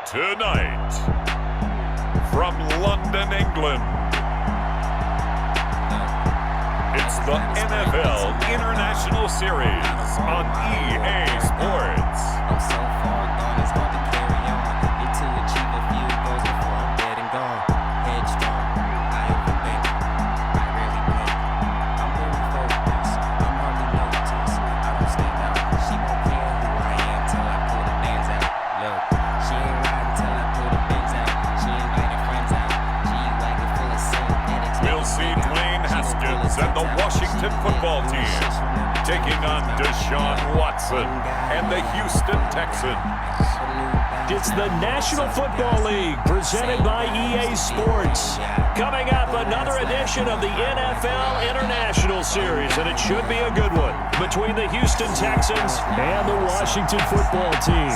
Tonight, from London, England, it's the NFL International Series on EA Sports. I'm so far gone, it's hard to carry on. Need to achieve a few goals before I'm dead and gone. Headstrong, I overthink, I rarely blink. I'm very focused, I'm hardly noticed. I don't stand out, she won't care who I am till I pull the bands out. Look, she ain't riding till I pull the bins out. She inviting friends out, G-Wagon full of synthetics. We'll see Dwayne Haskins and the Washington football team taking on Deshaun Watson and the Houston Texans. It's the National Football League presented by EA Sports. Coming up, another edition of the NFL International Series, and it should be a good one between the Houston Texans and the Washington football team.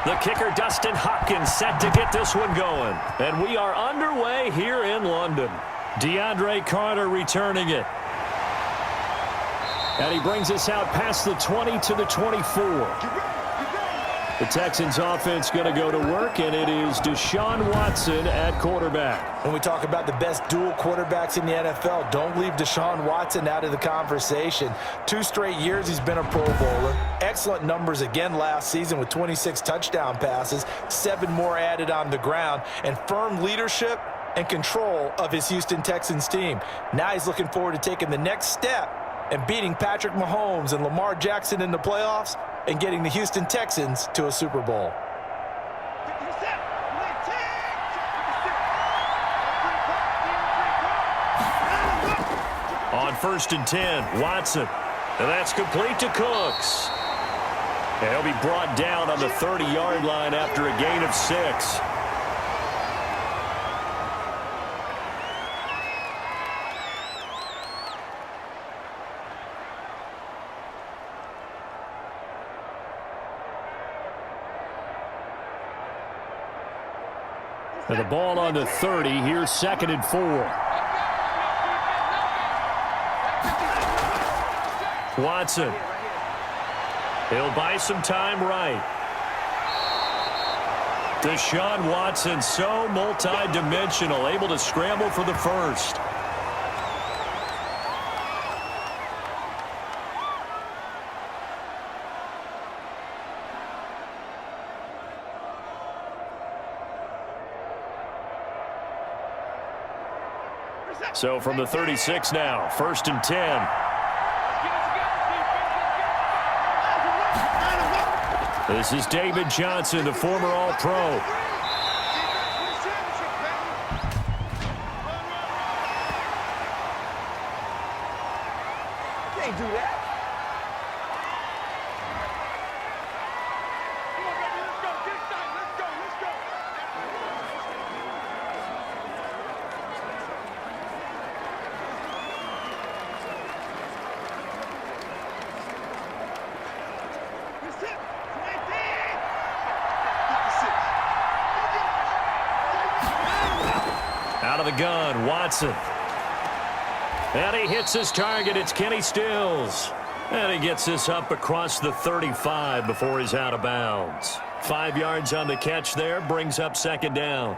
The kicker, Dustin Hopkins, set to get this one going. And we are underway here in London. DeAndre Carter returning it. And he brings us out past the 20 to the 24. The Texans offense going to go to work, and it is Deshaun Watson at quarterback. When we talk about the best dual quarterbacks in the NFL, don't leave Deshaun Watson out of the conversation. 2 straight years he's been a Pro Bowler. Excellent numbers again last season with 26 touchdown passes, 7 more added on the ground, and firm leadership and control of his Houston Texans team. Now he's looking forward to taking the next step and beating Patrick Mahomes and Lamar Jackson in the playoffs and getting the Houston Texans to a Super Bowl. On 1st and 10, Watson. And that's complete to Cooks. And he'll be brought down on the 30-yard line after a gain of 6. And the ball on the 30. Here's 2nd and 4. Watson. He'll buy some time right. Deshaun Watson, so multi-dimensional, able to scramble for the first. So from the 36 now, 1st and 10. This is David Johnson, the former All-Pro. Can't do that. Out of the gun, Watson. And he hits his target. It's Kenny Stills. And he gets this up across the 35 before he's out of bounds. 5 yards on the catch there, brings up 2nd down.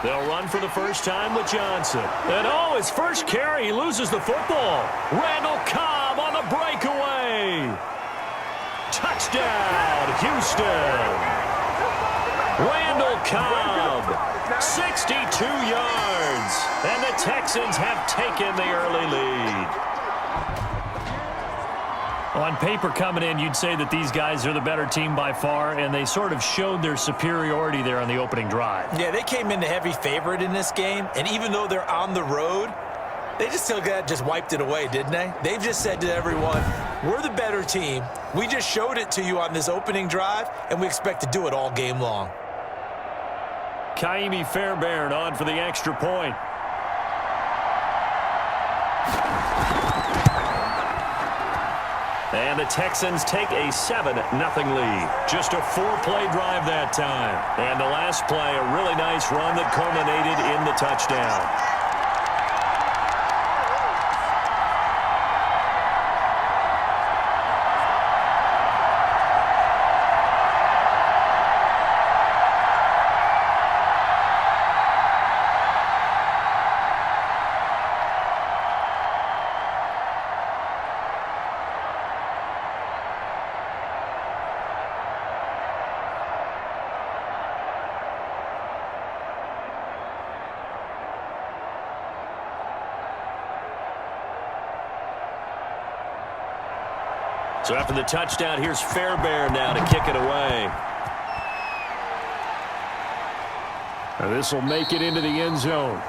They'll run for the first time with Johnson. And oh, his first carry, he loses the football. Randall Cobb on the breakaway. Touchdown, Houston. Randall Cobb, 62 yards. And the Texans have taken the early lead. On paper coming in, you'd say that these guys are the better team by far, and they sort of showed their superiority there on the opening drive. Yeah, they came in the heavy favorite in this game, and even though they're on the road, they just wiped it away, didn't they? They've just said to everyone, we're the better team. We just showed it to you on this opening drive, and we expect to do it all game long. Kaimi Fairbairn on for the extra point. And the Texans take a 7-0 lead. Just a 4-play drive that time. And the last play, a really nice run that culminated in the touchdown. So after the touchdown, here's Fairbairn now to kick it away. And this will make it into the end zone.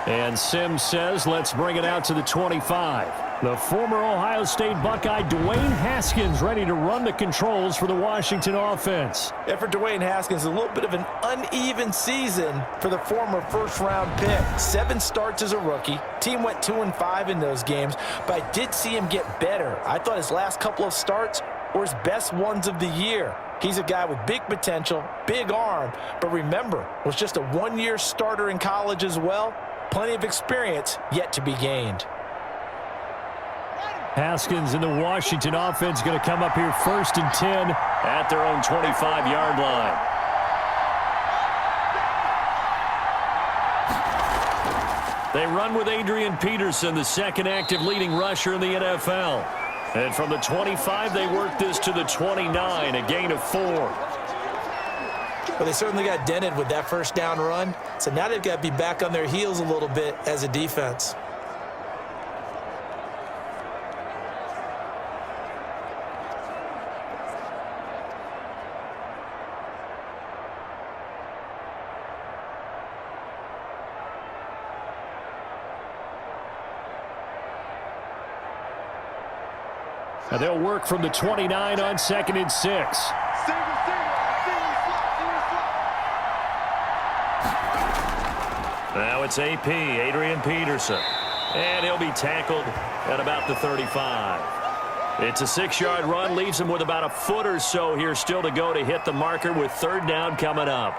And Sims says, let's bring it out to the 25. The former Ohio State Buckeye Dwayne Haskins ready to run the controls for the Washington offense. And for Dwayne Haskins, a little bit of an uneven season for the former first-round pick. 7 starts as a rookie. Team went 2-5 in those games, but I did see him get better. I thought his last couple of starts were his best ones of the year. He's a guy with big potential, big arm, but remember, was just a 1-year starter in college as well. Plenty of experience yet to be gained. Haskins in the Washington offense going to come up here 1st and 10 at their own 25-yard line. They run with Adrian Peterson, the second active leading rusher in the NFL. And from the 25, they work this to the 29, a gain of 4. Well, they certainly got dented with that first down run. So now they've got to be back on their heels a little bit as a defense. Now they'll work from the 29 on 2nd and 6. Now it's AP, Adrian Peterson. And he'll be tackled at about the 35. It's a 6-yard run, leaves him with about a foot or so here still to go to hit the marker with 3rd down coming up.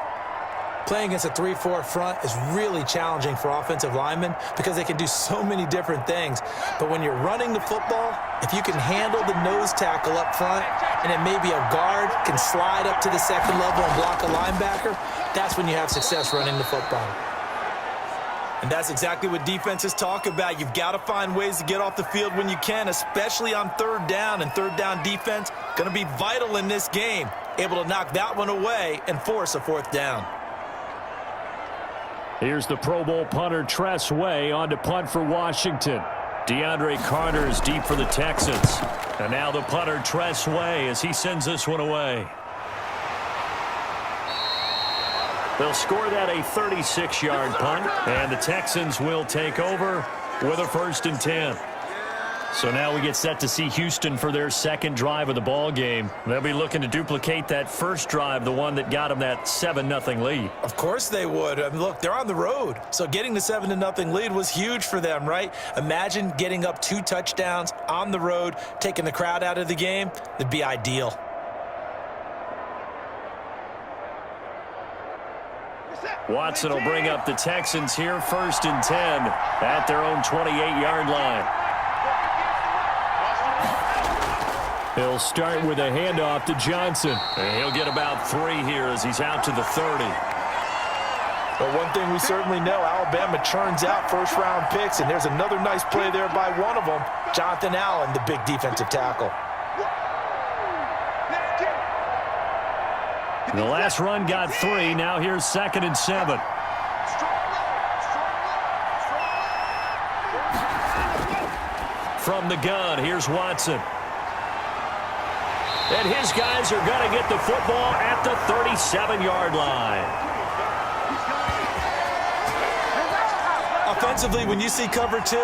Playing against a 3-4 front is really challenging for offensive linemen because they can do so many different things. But when you're running the football, if you can handle the nose tackle up front and then maybe a guard can slide up to the 2nd level and block a linebacker, that's when you have success running the football. And that's exactly what defenses talk about. You've got to find ways to get off the field when you can, especially on 3rd down. And 3rd down defense going to be vital in this game, able to knock that one away and force a 4th down. Here's the Pro Bowl punter Tress Way on to punt for Washington. DeAndre Carter is deep for the Texans. And now the punter Tress Way as he sends this one away. They'll score that a 36-yard punt, and the Texans will take over with a 1st and 10. So now we get set to see Houston for their 2nd drive of the ball game. They'll be looking to duplicate that first drive, the one that got them that 7-0 lead. Of course they would. I mean, look, they're on the road. So getting the 7-0 lead was huge for them, right? Imagine getting up 2 touchdowns on the road, taking the crowd out of the game. It'd be ideal. Watson will bring up the Texans here 1st and 10 at their own 28-yard line. He'll start with a handoff to Johnson. And he'll get about 3 here as he's out to the 30. But one thing we certainly know, Alabama churns out first-round picks, and there's another nice play there by one of them, Jonathan Allen, the big defensive tackle. The last run got 3. Now here's 2nd and 7. From the gun, here's Watson. And his guys are going to get the football at the 37-yard line. Offensively, when you see cover 2,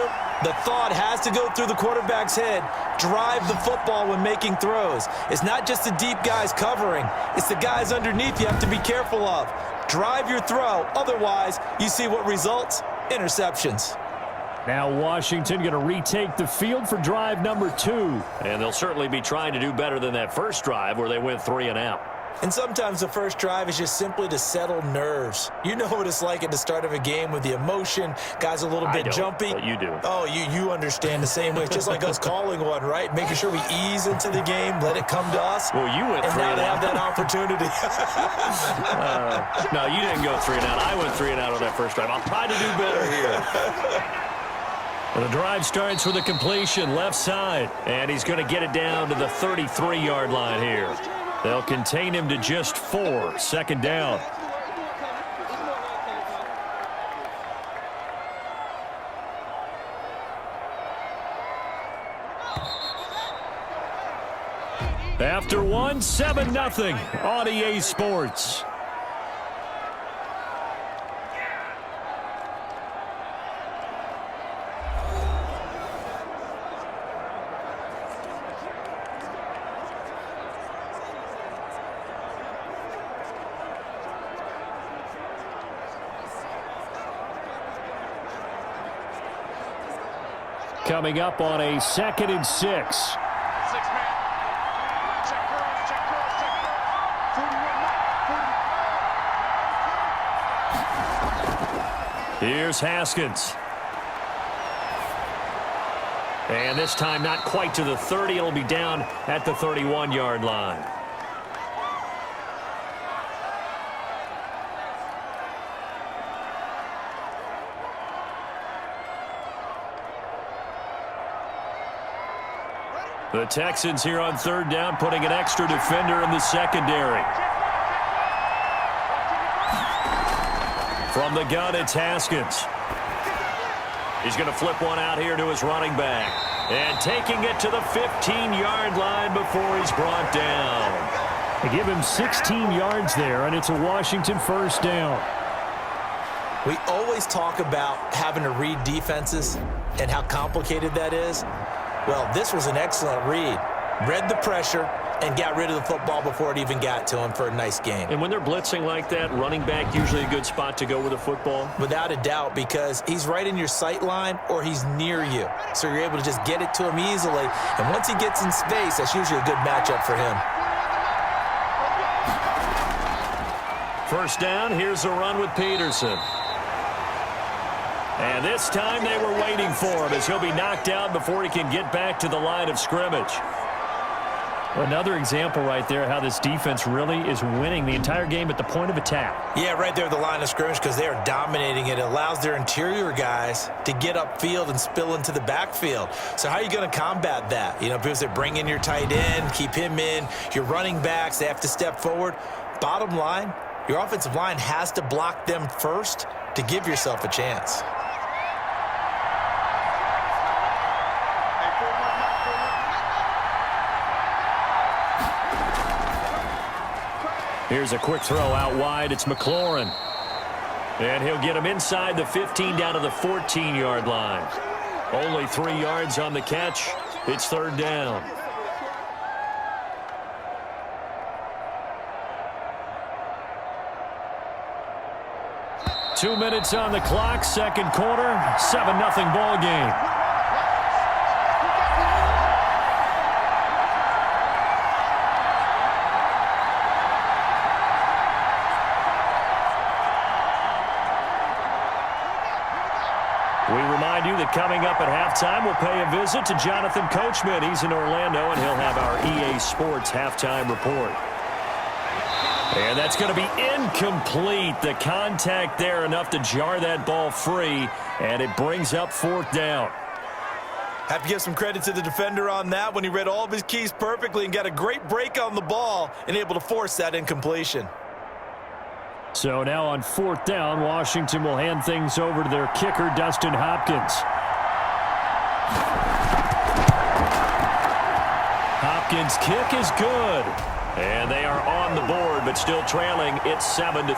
the thought has to go through the quarterback's head. Drive the football when making throws. It's not just the deep guys covering. It's the guys underneath you have to be careful of. Drive your throw. Otherwise, you see what results? Interceptions. Now Washington going to retake the field for drive number 2. And they'll certainly be trying to do better than that first drive where they went 3 and out. And sometimes the first drive is just simply to settle nerves. You know what it's like at the start of a game with the emotion. Guys a little bit jumpy. But you do. Oh, you understand the same way. It's just like us calling one, right? Making sure we ease into the game, let it come to us. Well, you went 3 and out. And now they have that opportunity. No, you didn't go 3 and out. I went 3 and out on that first drive. I'll try to do better here. Well, the drive starts with a completion left side. And he's going to get it down to the 33-yard line here. They'll contain him to just 4. Second down. After 1, 7-0 on EA Sports. Coming up on a 2nd and 6. Here's Haskins. And this time not quite to the 30. It'll be down at the 31-yard line. The Texans here on 3rd down, putting an extra defender in the secondary. From the gun, it's Haskins. He's going to flip one out here to his running back. And taking it to the 15-yard line before he's brought down. They give him 16 yards there, and it's a Washington first down. We always talk about having to read defenses and how complicated that is. Well, this was an excellent read. Read the pressure and got rid of the football before it even got to him for a nice game. And when they're blitzing like that, running back usually a good spot to go with the football? Without a doubt, because he's right in your sight line or he's near you. So you're able to just get it to him easily. And once he gets in space, that's usually a good matchup for him. First down, here's a run with Peterson. And this time they were waiting for him as he'll be knocked out before he can get back to the line of scrimmage. Another example right there how this defense really is winning the entire game at the point of attack. Yeah, right there at the line of scrimmage because they are dominating it. It allows their interior guys to get upfield and spill into the backfield. So how are you going to combat that? You know, because they bring in your tight end, keep him in. Your running backs, they have to step forward. Bottom line, your offensive line has to block them first to give yourself a chance. Here's a quick throw out wide. It's McLaurin. And he'll get him inside the 15 down to the 14-yard line. Only 3 yards on the catch. It's 3rd down. Two minutes on the clock, second quarter, 7-0 ball game. We remind you that coming up at halftime, we'll pay a visit to Jonathan Coachman. He's in Orlando, and he'll have our EA Sports halftime report. And that's going to be incomplete. The contact there enough to jar that ball free, and it brings up 4th down. Have to give some credit to the defender on that when he read all of his keys perfectly and got a great break on the ball and able to force that incompletion. So now on 4th down, Washington will hand things over to their kicker, Dustin Hopkins. Hopkins' kick is good. And they are on the board, but still trailing. It's 7-3.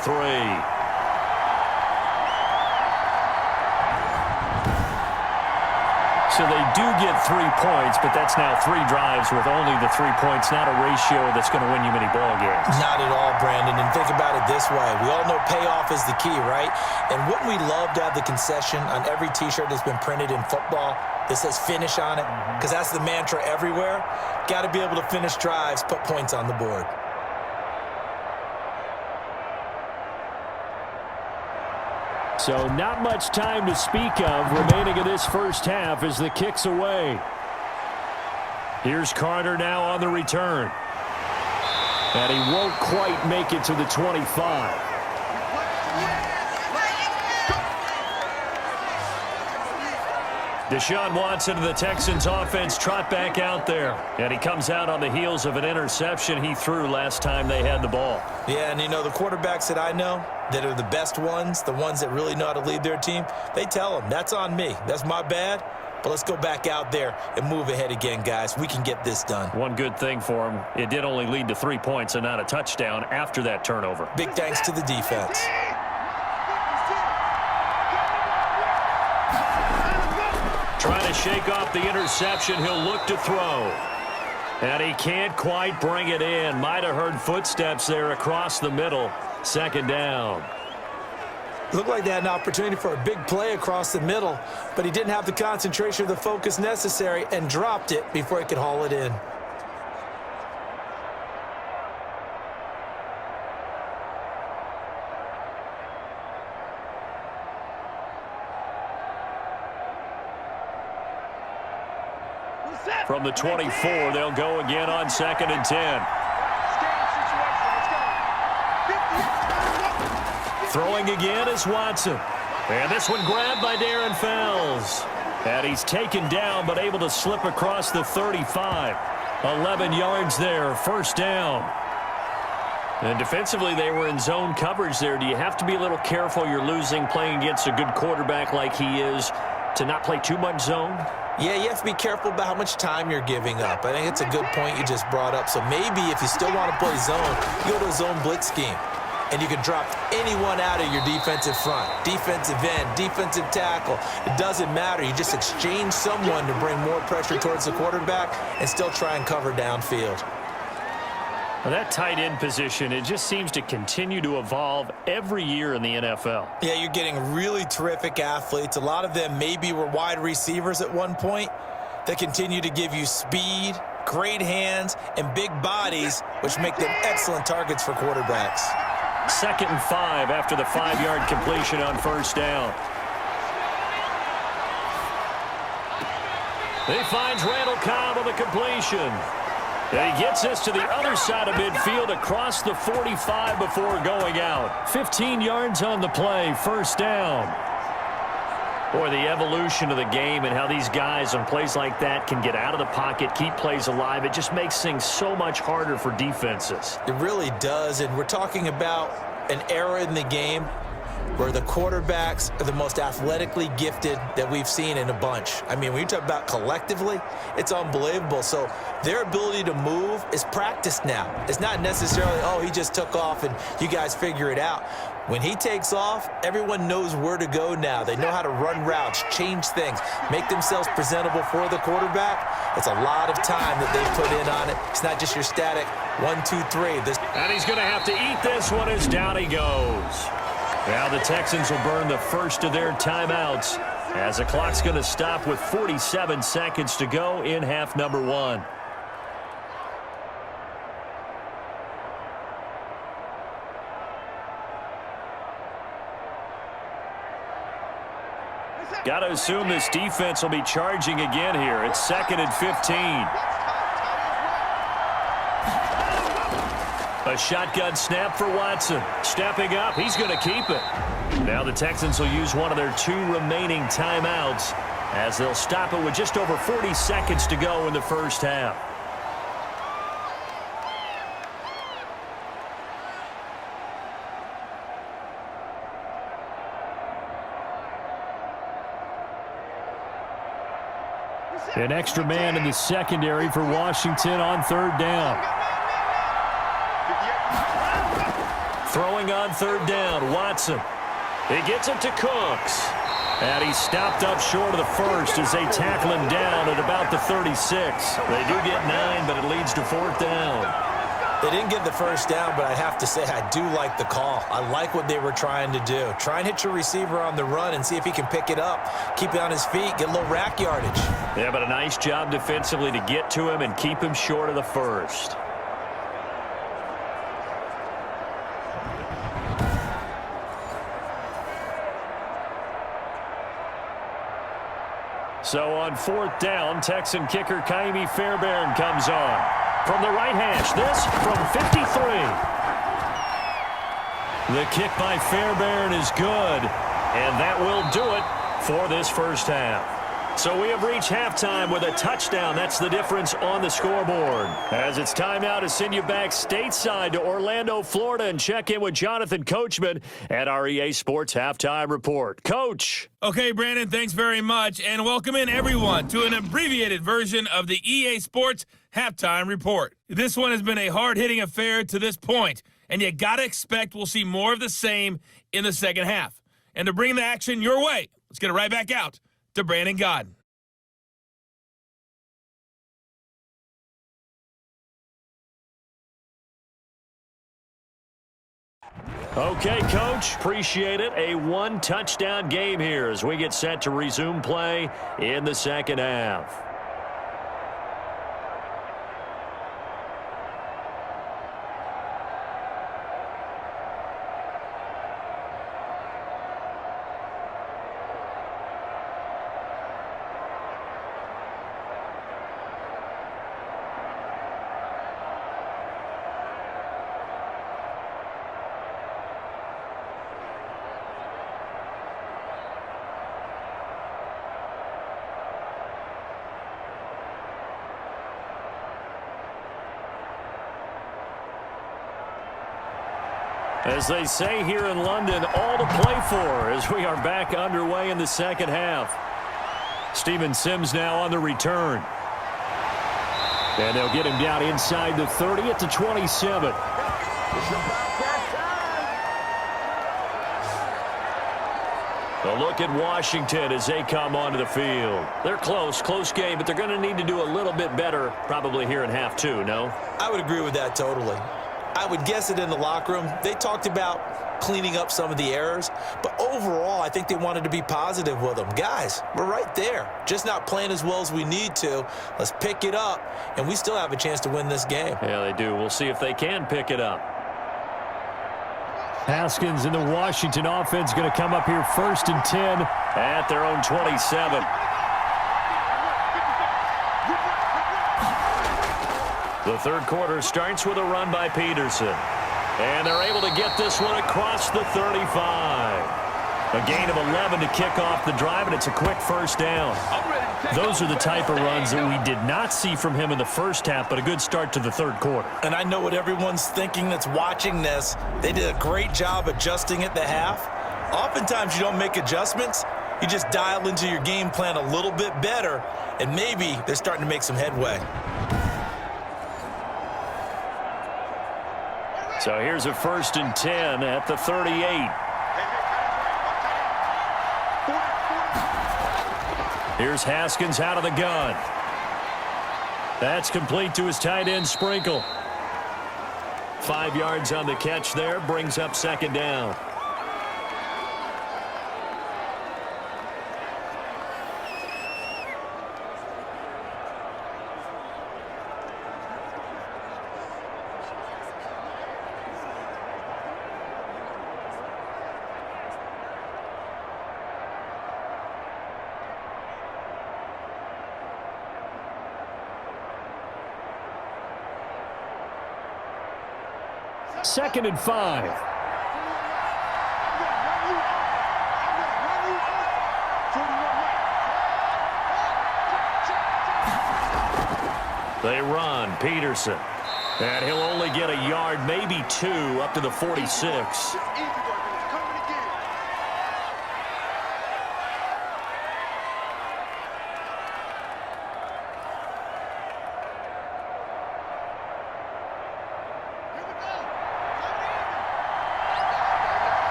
So they do get 3 points, but that's now 3 drives with only the 3 points. Not a ratio that's going to win you many ball games. Not at all, Brandon. And think about it this way. We all know payoff is the key, right? And wouldn't we love to have the concession on every T-shirt that's been printed in football that says finish on it? Because that's the mantra everywhere. Got to be able to finish drives, put points on the board. So not much time to speak of remaining in this first half as the kick's away. Here's Carter now on the return. And he won't quite make it to the 25. Deshaun Watson of the Texans offense trot back out there. And he comes out on the heels of an interception he threw last time they had the ball. Yeah, and you know, the quarterbacks that I know that are the best ones, the ones that really know how to lead their team, they tell them, that's on me. That's my bad. But let's go back out there and move ahead again, guys. We can get this done. One good thing for him, it did only lead to 3 points and not a touchdown after that turnover. Big thanks to the defense. Trying to shake off the interception. He'll look to throw. And he can't quite bring it in. Might have heard footsteps there across the middle. Second down. Looked like they had an opportunity for a big play across the middle, but he didn't have the concentration or the focus necessary and dropped it before he could haul it in. From the 24, they'll go again on 2nd and 10. Throwing again is Watson. And this one grabbed by Darren Fells. And he's taken down but able to slip across the 35. 11 yards there, first down. And defensively, they were in zone coverage there. Do you have to be a little careful? You're losing playing against a good quarterback like he is to not play too much zone? Yeah, you have to be careful about how much time you're giving up. I think it's a good point you just brought up. So maybe if you still want to play zone, you go to a zone blitz scheme. And you can drop anyone out of your defensive front. Defensive end, defensive tackle. It doesn't matter. You just exchange someone to bring more pressure towards the quarterback and still try and cover downfield. Well, that tight end position, it just seems to continue to evolve every year in the NFL. Yeah, you're getting really terrific athletes. A lot of them maybe were wide receivers at one point that continue to give you speed, great hands, and big bodies, which make them excellent targets for quarterbacks. 2nd and 5 after the 5-yard completion on first down. He finds Randall Cobb on the completion. And he gets us to the other side of midfield across the 45 before going out. 15 yards on the play, first down. Boy, the evolution of the game and how these guys on plays like that can get out of the pocket, keep plays alive, it just makes things so much harder for defenses. It really does, and we're talking about an era in the game where the quarterbacks are the most athletically gifted that we've seen in a bunch. I mean, when you talk about collectively, it's unbelievable. So their ability to move is practiced now. It's not necessarily, oh, he just took off and you guys figure it out. When he takes off, everyone knows where to go now. They know how to run routes, change things, make themselves presentable for the quarterback. It's a lot of time that they put in on it. It's not just your static 1, 2, 3. And he's going to have to eat this one as down he goes. Now the Texans will burn the first of their timeouts as the clock's going to stop with 47 seconds to go in half number 1. Got to assume this defense will be charging again here. It's 2nd and 15. A shotgun snap for Watson. Stepping up, he's going to keep it. Now the Texans will use one of their 2 remaining timeouts as they'll stop it with just over 40 seconds to go in the first half. An extra man in the secondary for Washington on third down. Throwing on third down, Watson. He gets it to Cooks. And he's stopped up short of the first as they tackle him down at about the 36. They do get 9, but it leads to fourth down. They didn't get the first down, but I have to say I do like the call. I like what they were trying to do. Try and hit your receiver on the run and see if he can pick it up. Keep it on his feet, get a little rack yardage. Yeah, but a nice job defensively to get to him and keep him short of the first. So on fourth down, Texan kicker Kaimi Fairbairn comes on. From the right hash, this from 53. The kick by Fairbairn is good, and that will do it for this first half. So we have reached halftime with a touchdown. That's the difference on the scoreboard. As it's time now to send you back stateside to Orlando, Florida, and check in with Jonathan Coachman at our EA Sports Halftime Report. Coach. Okay, Brandon, thanks very much, and welcome in everyone to an abbreviated version of the EA Sports Halftime Report. This one has been a hard-hitting affair to this point, and you got to expect we'll see more of the same in the second half. And to bring the action your way, let's get it right back out to Brandon Godden. Okay, Coach, appreciate it. A one-touchdown game here as we get set to resume play in the second half. As they say here in London, all to play for as we are back underway in the second half. Steven Sims now on the return. And they'll get him down inside the 30 at the 27. A look at Washington as they come onto the field. They're close game, but they're going to need to do a little bit better probably here in half two, no? I would agree with that totally. I would guess it in the locker room. They talked about cleaning up some of the errors, but overall, I think they wanted to be positive with them. Guys, we're right there, just not playing as well as we need to. Let's pick it up, and we still have a chance to win this game. Yeah, they do. We'll see if they can pick it up. Haskins in the Washington offense going to come up here 1st and 10 at their own 27. The third quarter starts with a run by Peterson. And they're able to get this one across the 35. A gain of 11 to kick off the drive, and it's a quick first down. Those are the type of runs that we did not see from him in the first half, but a good start to the third quarter. And I know what everyone's thinking that's watching this. They did a great job adjusting at the half. Oftentimes you don't make adjustments. You just dial into your game plan a little bit better, and maybe they're starting to make some headway. So here's a 1st and 10 at the 38. Here's Haskins out of the gun. That's complete to his tight end, Sprinkle. 5 yards on the catch there, brings up 2nd down. Second and 5. They run, Peterson. And he'll only get a yard, maybe 2, up to the 46.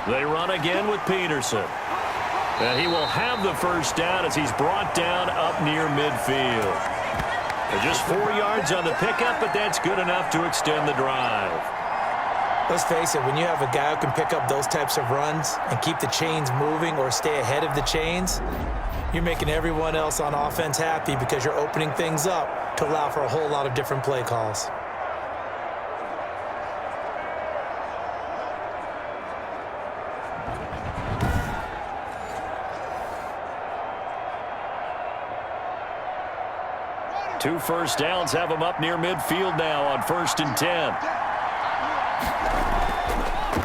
They run again with Peterson. And he will have the first down as he's brought down up near midfield. Just 4 yards on the pickup, but that's good enough to extend the drive. Let's face it, when you have a guy who can pick up those types of runs and keep the chains moving or stay ahead of the chains, you're making everyone else on offense happy because you're opening things up to allow for a whole lot of different play calls. Two first downs have him up near midfield now on 1st and 10.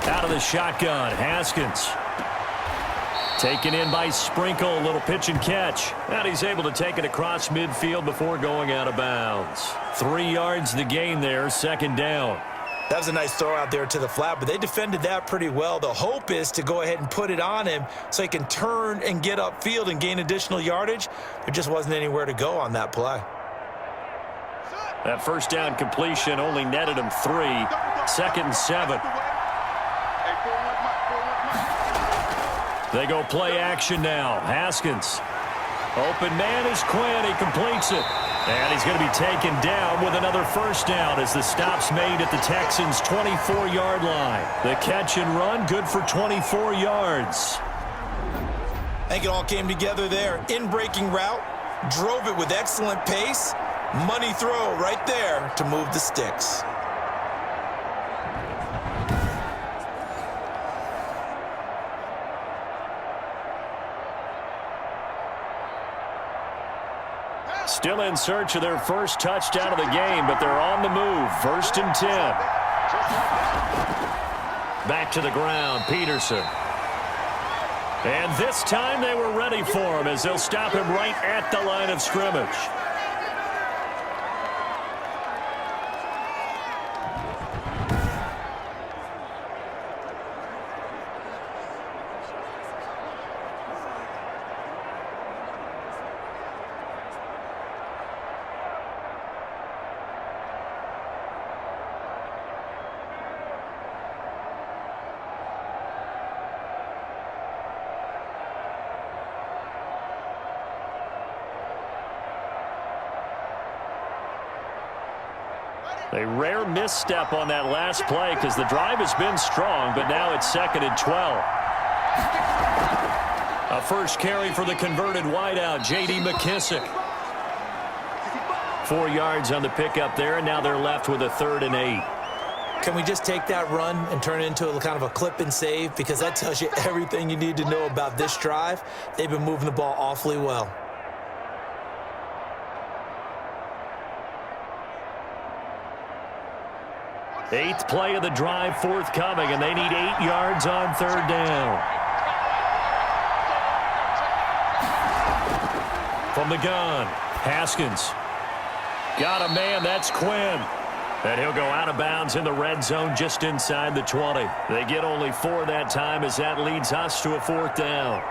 Out of the shotgun, Haskins. Taken in by Sprinkle, a little pitch and catch. And he's able to take it across midfield before going out of bounds. 3 yards the gain there, 2nd down. That was a nice throw out there to the flat, but they defended that pretty well. The hope is to go ahead and put it on him so he can turn and get upfield and gain additional yardage. There just wasn't anywhere to go on that play. That first down completion only netted him 3. 2nd and 7. They go play action now. Haskins. Open man is Quinn. He completes it. And he's going to be taken down with another first down as the stop's made at the Texans' 24-yard line. The catch and run, good for 24 yards. I think it all came together there. In-breaking route, drove it with excellent pace. Money throw right there to move the sticks. Still in search of their first touchdown of the game, but they're on the move. 1st and 10. Back to the ground, Peterson. And this time they were ready for him as they'll stop him right at the line of scrimmage. A rare misstep on that last play because the drive has been strong, but now it's 2nd and 12. A first carry for the converted wideout, J.D. McKissick. 4 yards on the pickup there, and now they're left with a 3rd and 8. Can we just take that run and turn it into a kind of a clip and save? Because that tells you everything you need to know about this drive. They've been moving the ball awfully well. Eighth play of the drive forthcoming, and they need 8 yards on 3rd down. From the gun, Haskins. Got a man, that's Quinn. And he'll go out of bounds in the red zone just inside the 20. They get only 4 that time as that leads us to a 4th down.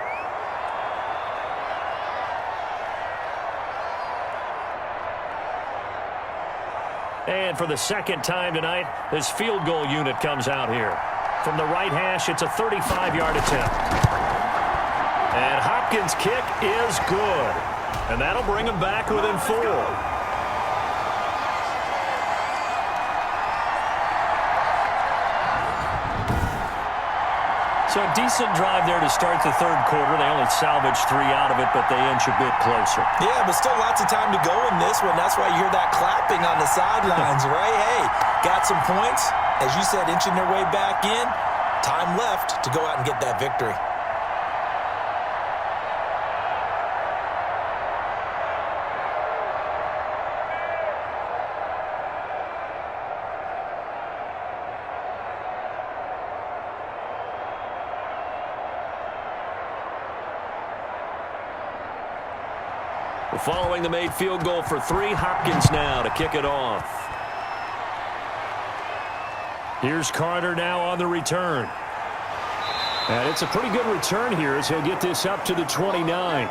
And for the 2nd time tonight, this field goal unit comes out here. From the right hash, it's a 35-yard attempt. And Hopkins' kick is good. And that'll bring him back within 4. So a decent drive there to start the 3rd quarter. They only salvaged 3 out of it, but they inch a bit closer. Yeah, but still lots of time to go in this one. That's why you hear that clapping on the sidelines, right? Hey, got some points. As you said, inching their way back in. Time left to go out and get that victory. Following the made field goal for 3, Hopkins now to kick it off. Here's Carter now on the return. And it's a pretty good return here as he'll get this up to the 29.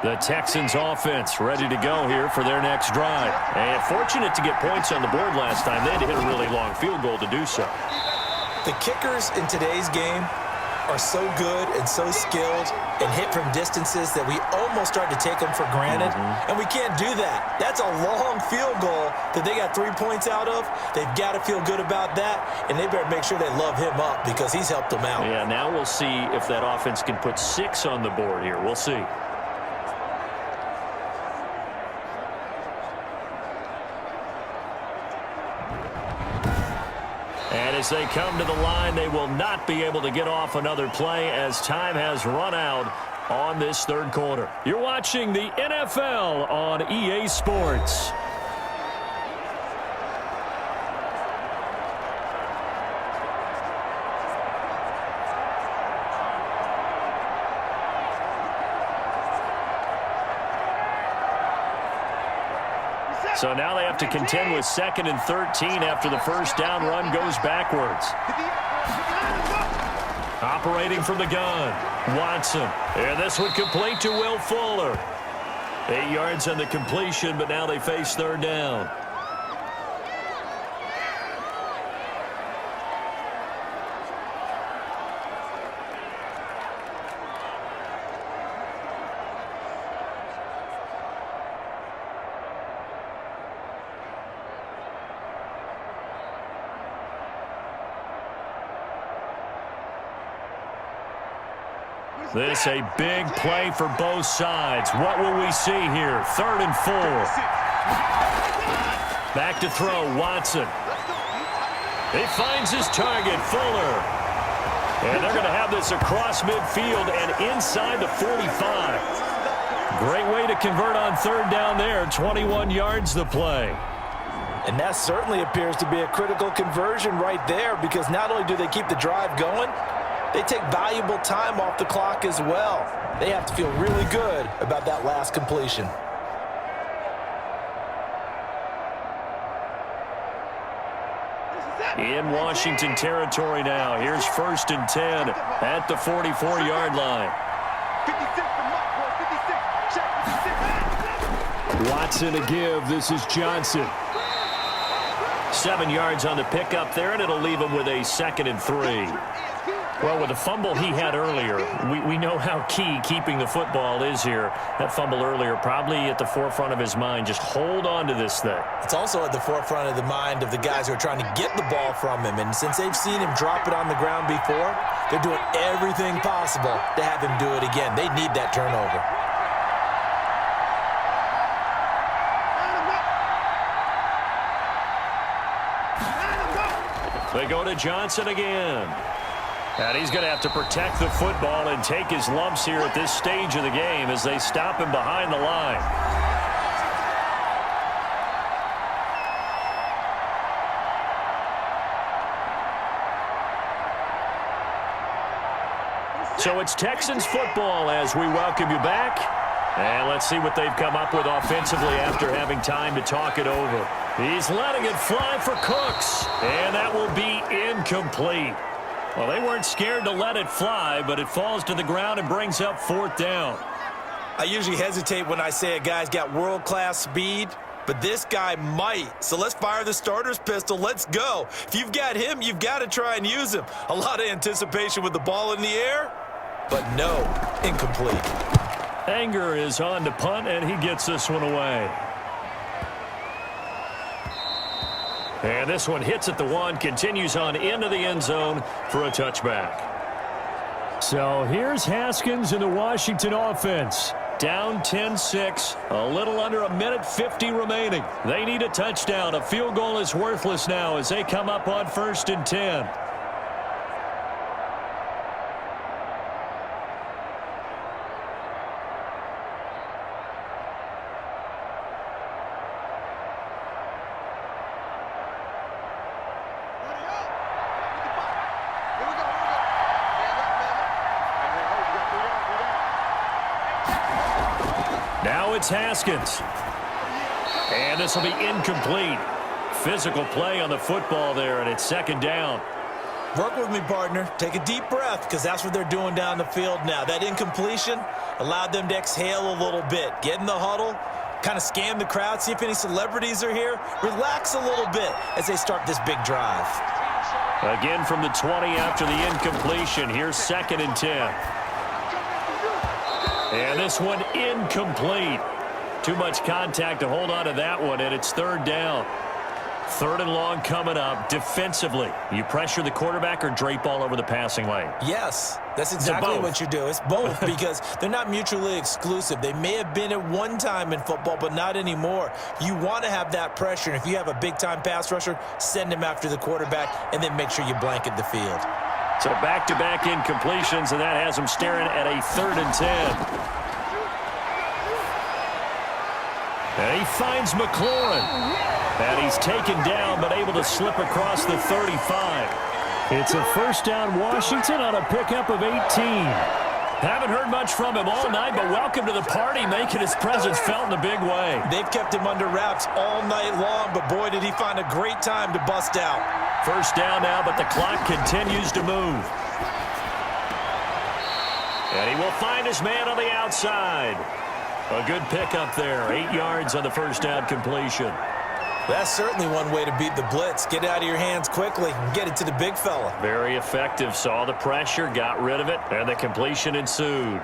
The Texans offense ready to go here for their next drive. And fortunate to get points on the board last time. They had to hit a really long field goal to do so. The kickers in today's game are so good and so skilled and hit from distances that we almost start to take them for granted. And we can't do that. That's a long field goal that they got 3 points out of. They've got to feel good about that, and they better make sure they love him up because he's helped them out. Yeah, now we'll see if that offense can put 6 on the board here. We'll see. And as they come to the line, they will not be able to get off another play as time has run out on this third quarter. You're watching the NFL on EA Sports. So now they have to contend with 2nd and 13 after the first down run goes backwards. Operating from the gun, Watson. And this one complete to Will Fuller. 8 yards on the completion, but now they face third down. This a big play for both sides. What will we see here? 3rd and 4. Back to throw, Watson. He finds his target, Fuller. And they're going to have this across midfield and inside the 45. Great way to convert on third down there. 21 yards the play. And that certainly appears to be a critical conversion right there because not only do they keep the drive going, they take valuable time off the clock as well. They have to feel really good about that last completion. In Washington territory now. Here's 1st and 10 at the 44-yard line. Watson a give. This is Johnson. 7 yards on the pickup there, and it'll leave him with a 2nd and 3. Well, with the fumble he had earlier, we know how key keeping the football is here. That fumble earlier probably at the forefront of his mind. Just hold on to this thing. It's also at the forefront of the mind of the guys who are trying to get the ball from him. And since they've seen him drop it on the ground before, they're doing everything possible to have him do it again. They need that turnover. They go to Johnson again. And he's going to have to protect the football and take his lumps here at this stage of the game as they stop him behind the line. So it's Texans football as we welcome you back. And let's see what they've come up with offensively after having time to talk it over. He's letting it fly for Cooks. And that will be incomplete. Well, they weren't scared to let it fly, but it falls to the ground and brings up 4th down. I usually hesitate when I say a guy's got world-class speed, but this guy might. So let's fire the starter's pistol. Let's go. If you've got him, you've got to try and use him. A lot of anticipation with the ball in the air, but no, incomplete. Anger is on to punt, and he gets this one away. And this one hits at the 1, continues on into the end zone for a touchback. So here's Haskins in the Washington offense. Down 10-6, a little under 1:50 remaining. They need a touchdown. A field goal is worthless now as they come up on 1st and 10. Now it's Haskins. And this will be incomplete. Physical play on the football there, and it's 2nd down. Work with me, partner. Take a deep breath, because that's what they're doing down the field now. That incompletion allowed them to exhale a little bit. Get in the huddle, kind of scan the crowd, see if any celebrities are here. Relax a little bit as they start this big drive. Again from the 20 after the incompletion. Here's 2nd and 10. And this one incomplete. Too much contact to hold on to that one, and it's 3rd down. 3rd and long coming up. Defensively, you pressure the quarterback or drape all over the passing lane? Yes, that's exactly what you do. It's both because they're not mutually exclusive. They may have been at one time in football, but not anymore. You want to have that pressure, and if you have a big-time pass rusher, send him after the quarterback, and then make sure you blanket the field. So back-to-back incompletions, and that has them staring at a 3rd and 10. And he finds McLaurin. And he's taken down, but able to slip across the 35. It's a 1st down Washington on a pickup of 18. Haven't heard much from him all night, but welcome to the party, making his presence felt in a big way. They've kept him under wraps all night long, but boy, did he find a great time to bust out. 1st down now, but the clock continues to move. And he will find his man on the outside. A good pickup there. 8 yards on the 1st down completion. That's certainly one way to beat the blitz. Get it out of your hands quickly and get it to the big fella. Very effective. Saw the pressure, got rid of it, and the completion ensued.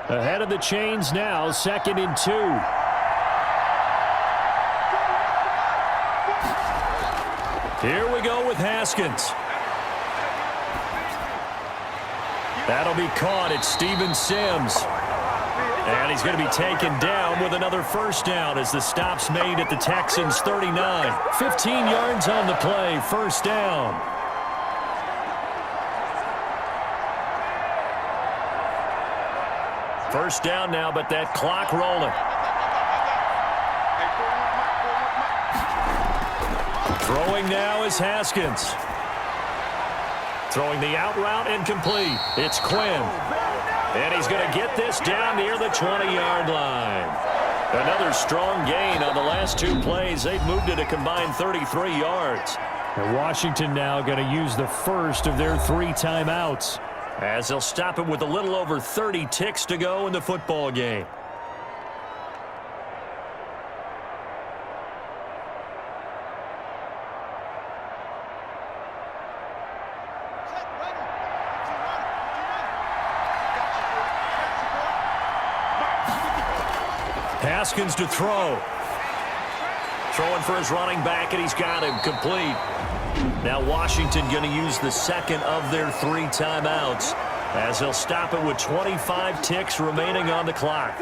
Ahead of the chains now, 2nd and 2. Here we go with Haskins. That'll be caught at Steven Sims. And he's going to be taken down with another 1st down as the stop's made at the Texans' 39. 15 yards on the play, 1st down. First down now, but that clock rolling. Throwing now is Haskins. Throwing the out route incomplete. It's Quinn. And he's going to get this down near the 20-yard line. Another strong gain on the last 2 plays. They've moved it a combined 33 yards. And Washington now going to use the first of their 3 timeouts, as they'll stop it with a little over 30 ticks to go in the football game. Haskins to throw. Throwing for his running back, and he's got him complete. Now Washington going to use the 2nd of their 3 timeouts as they'll stop it with 25 ticks remaining on the clock.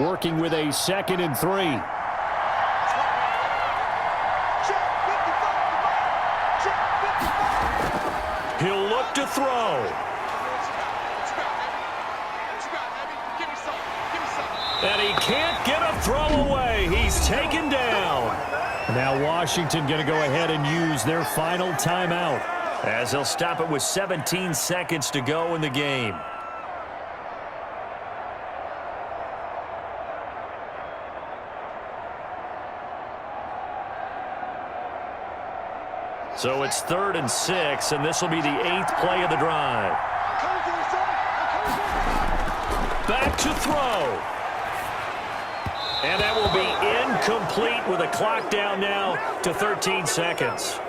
working with a 2nd and 3. He'll look to throw. And he can't get a throw away. He's taken down. Now Washington going to go ahead and use their final timeout, as they'll stop it with 17 seconds to go in the game. So it's 3rd and 6, and this will be the 8th play of the drive. Back to throw. And that will be incomplete with a clock down now to 13 seconds.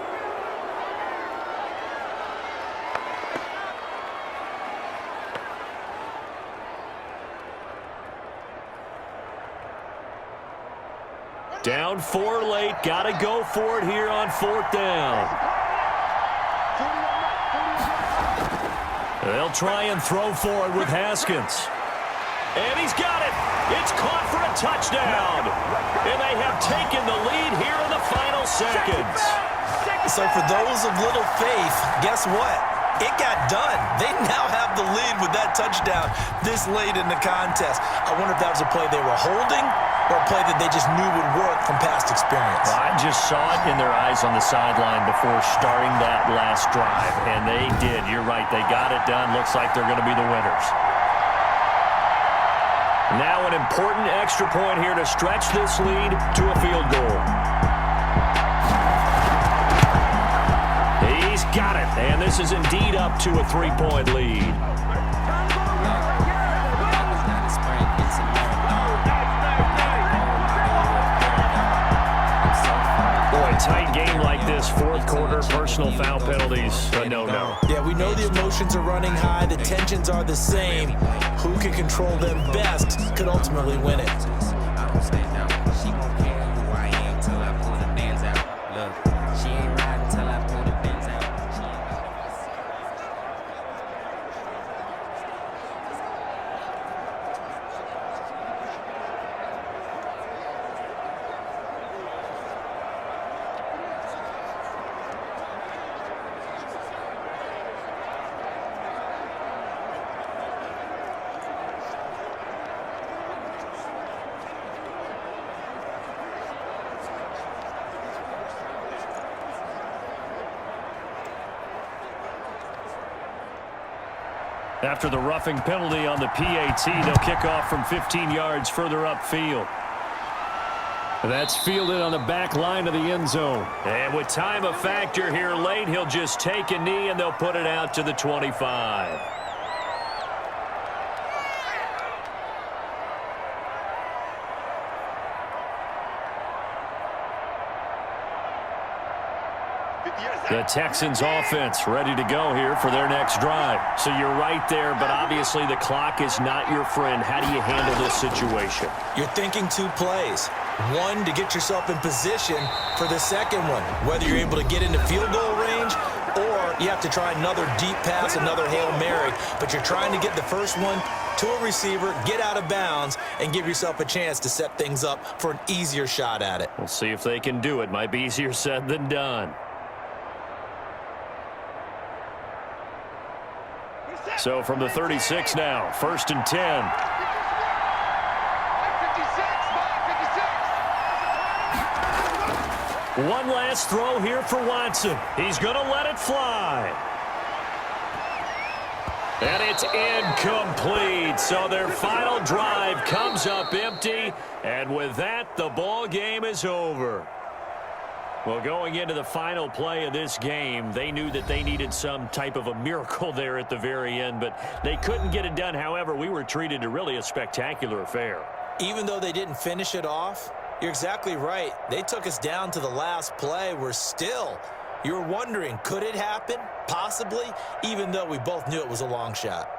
Down 4 late. Got to go for it here on 4th down. They'll try and throw for it with Haskins. And he's got it. It's caught for a touchdown. And they have taken the lead here in the final seconds. So for those of little faith, guess what? It got done. They now have the lead with that touchdown this late in the contest. I wonder if that was a play they were holding or a play that they just knew would work from past experience. Well, I just saw it in their eyes on the sideline before starting that last drive, and they did. You're right. They got it done. Looks like they're going to be the winners. Now an important extra point here to stretch this lead to a field goal. He's got it, and this is indeed up to a 3-point lead. Boy, tight game like this, fourth quarter, personal foul penalties, a no-no. Yeah, we know the emotions are running high, the tensions are the same. Who can control them best could ultimately win it. I don't stay down. She won't care who I am till I pull the bands out. Look, she ain't riding till I pull the bands out. After the roughing penalty on the PAT, they'll kick off from 15 yards further upfield. That's fielded on the back line of the end zone. And with time a factor here late, he'll just take a knee and they'll put it out to the 25. The Texans offense ready to go here for their next drive. So you're right there, but obviously the clock is not your friend. How do you handle this situation? You're thinking two plays. One, to get yourself in position for the second one, whether you're able to get into field goal range or you have to try another deep pass, another Hail Mary, but you're trying to get the first one to a receiver, get out of bounds, and give yourself a chance to set things up for an easier shot at it. We'll see if they can do it. Might be easier said than done. So from the 36 now, 1st and 10. One last throw here for Watson. He's going to let it fly. And it's incomplete. So their final drive comes up empty. And with that, the ball game is over. Well, going into the final play of this game, they knew that they needed some type of a miracle there at the very end, but they couldn't get it done. However, we were treated to really a spectacular affair. Even though they didn't finish it off, you're exactly right. They took us down to the last play. We're still, you're wondering, could it happen? Possibly, even though we both knew it was a long shot.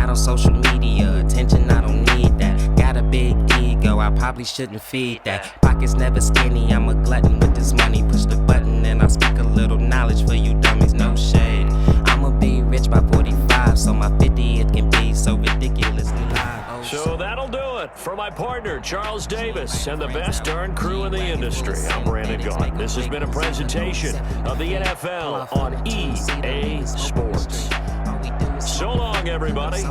On social media, attention, I don't need that. Got a big ego, I probably shouldn't feed that. Pockets never skinny, I'm a glutton with this money. Push the button and I'll speak a little knowledge for you dummies, no shade. I'ma be rich by 45, so my 50th can be so ridiculously live. So that'll do it for my partner, Charles Davis, and the best darn crew in the industry. I'm Brandon Gaughan. This has been a presentation of the NFL on EA Sports. So long, everybody.